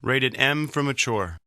Rated M for mature.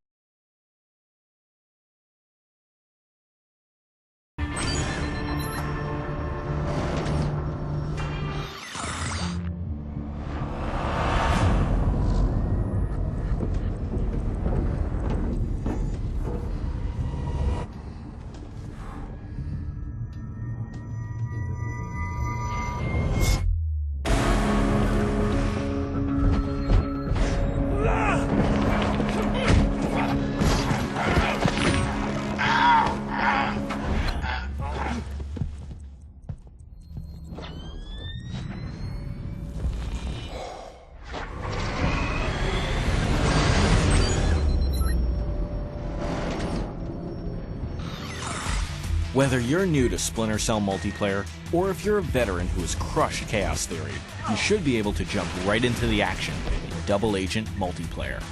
Whether you're new to Splinter Cell multiplayer, or if you're a veteran who has crushed Chaos Theory, you should be able to jump right into the action in Double Agent multiplayer.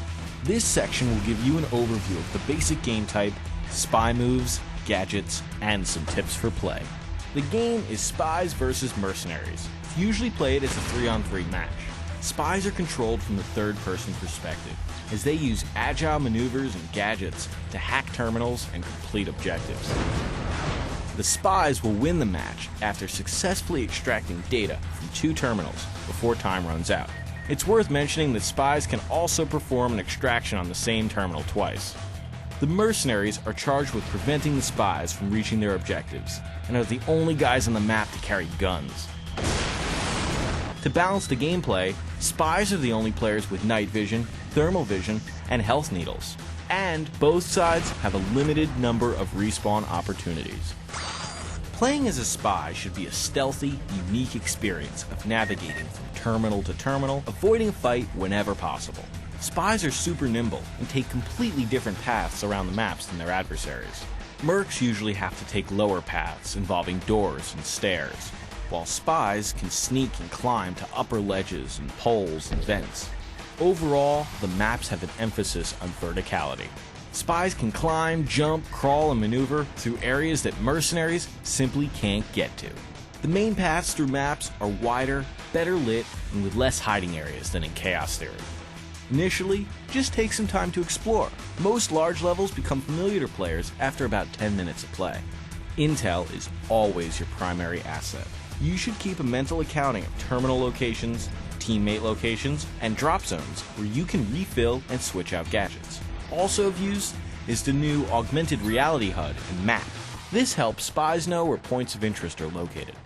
This section will give you an overview of the basic game type, spy moves, gadgets, and some tips for play. The game is Spies vs. Mercenaries. It's usually played as a 3-on-3 match. Spies are controlled from the third-person perspective, as they use agile maneuvers and gadgets to hack terminals and complete objectives. The Spies will win the match after successfully extracting data from 2 terminals before time runs out. It's worth mentioning that Spies can also perform an extraction on the same terminal twice. The mercenaries are charged with preventing the Spies from reaching their objectives, and are the only guys on the map to carry guns. To balance the gameplay, Spies are the only players with night vision, thermal vision, and health needles. And both sides have a limited number of respawn opportunities. Playing as a spy should be a stealthy, unique experience of navigating from terminal to terminal, avoiding a fight whenever possible. Spies are super nimble and take completely different paths around the maps than their adversaries. Mercs usually have to take lower paths involving doors and stairs, while spies can sneak and climb to upper ledges and poles and vents. Overall, the maps have an emphasis on verticality. Spies can climb, jump, crawl, and maneuver through areas that mercenaries simply can't get to. The main paths through maps are wider, better lit, and with less hiding areas than in Chaos Theory. Initially, just take some time to explore. Most large levels become familiar to players after about 10 minutes of play. Intel is always your primary asset. You should keep a mental accounting of terminal locations, teammate locations, and drop zones where you can refill and switch out gadgets. Also of use is the new augmented reality HUD and map. This helps spies know where points of interest are located.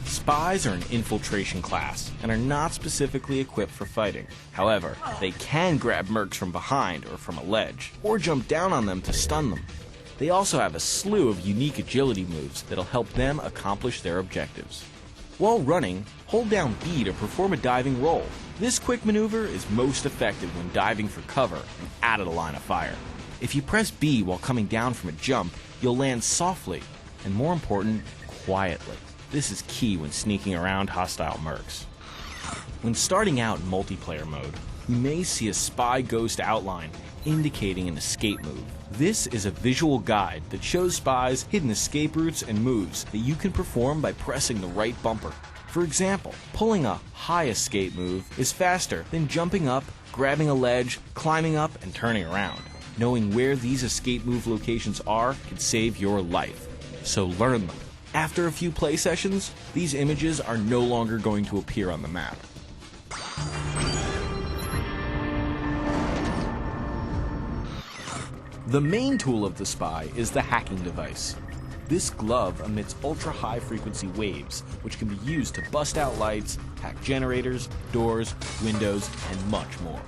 Spies are an infiltration class and are not specifically equipped for fighting. However, they can grab mercs from behind or from a ledge, or jump down on them to stun them. They also have a slew of unique agility moves that'll help them accomplish their objectives. While running, hold down B to perform a diving roll. This quick maneuver is most effective when diving for cover and out of the line of fire. If you press B while coming down from a jump, you'll land softly, and more important, quietly. This is key when sneaking around hostile mercs. When starting out in multiplayer mode, you may see a spy ghost outline indicating an escape move. This is a visual guide that shows spies hidden escape routes and moves that you can perform by pressing the right bumper. For example, pulling a high escape move is faster than jumping up, grabbing a ledge, climbing up, and turning around. Knowing where these escape move locations are can save your life, so learn them. After a few play sessions, these images are no longer going to appear on the map. The main tool of the spy is the hacking device. This glove emits ultra-high frequency waves, which can be used to bust out lights, hack generators, doors, windows, and much more.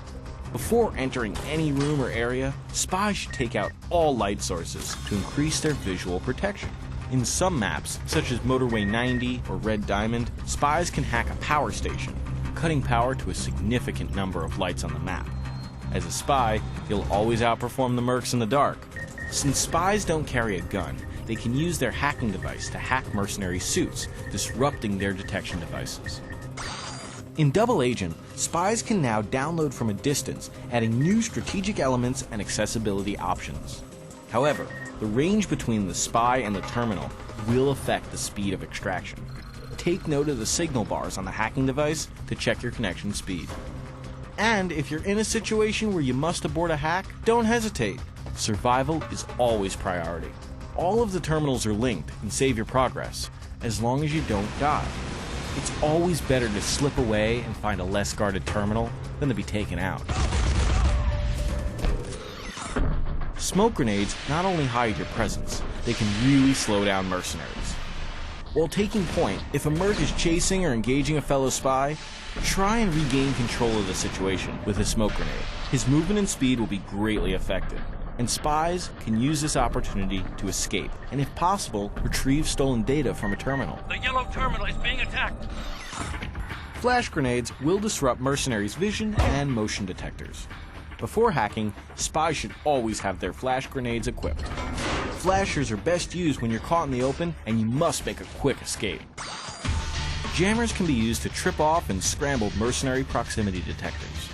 Before entering any room or area, spies should take out all light sources to increase their visual protection. In some maps, such as Motorway 90 or Red Diamond, spies can hack a power station, cutting power to a significant number of lights on the map. As a spy, you'll always outperform the mercs in the dark. Since spies don't carry a gun, they can use their hacking device to hack mercenary suits, disrupting their detection devices. In Double Agent, spies can now download from a distance, adding new strategic elements and accessibility options. However, the range between the spy and the terminal will affect the speed of extraction. take note of the signal bars on the hacking device to check your connection speed. And if you're in a situation where you must abort a hack, don't hesitate. Survival is always priority. All of the terminals are linked and save your progress, as long as you don't die. It's always better to slip away and find a less guarded terminal than to be taken out. Smoke grenades not only hide your presence, they can really slow down mercenaries. While taking point, if a merc is chasing or engaging a fellow spy, try and regain control of the situation with a smoke grenade. His movement and speed will be greatly affected, and spies can use this opportunity to escape, and if possible, retrieve stolen data from a terminal. The yellow terminal is being attacked! Flash grenades will disrupt mercenaries' vision and motion detectors. Before hacking, spies should always have their flash grenades equipped. Flashers are best used when you're caught in the open and you must make a quick escape. Jammers can be used to trip off and scramble mercenary proximity detectors.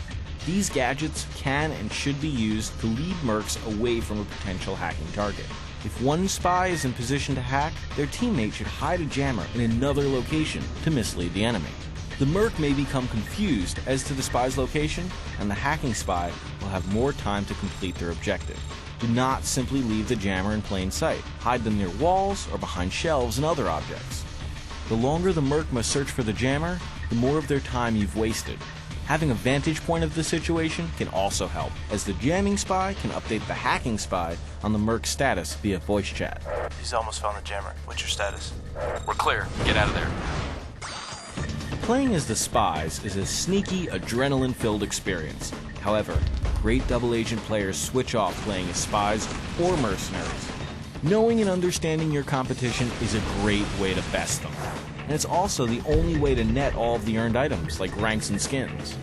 These gadgets can and should be used to lead mercs away from a potential hacking target. If one spy is in position to hack, their teammate should hide a jammer in another location to mislead the enemy. The merc may become confused as to the spy's location, and the hacking spy will have more time to complete their objective. Do not simply leave the jammer in plain sight. Hide them near walls or behind shelves and other objects. The longer the merc must search for the jammer, the more of their time you've wasted. Having a vantage point of the situation can also help, as the jamming spy can update the hacking spy on the merc's status via voice chat. He's almost found the jammer. What's your status? We're clear. Get out of there. Playing as the Spies is a sneaky, adrenaline-filled experience. However, great double agent players switch off playing as spies or mercenaries. Knowing and understanding your competition is a great way to best them, and it's also the only way to net all of the earned items like ranks and skins.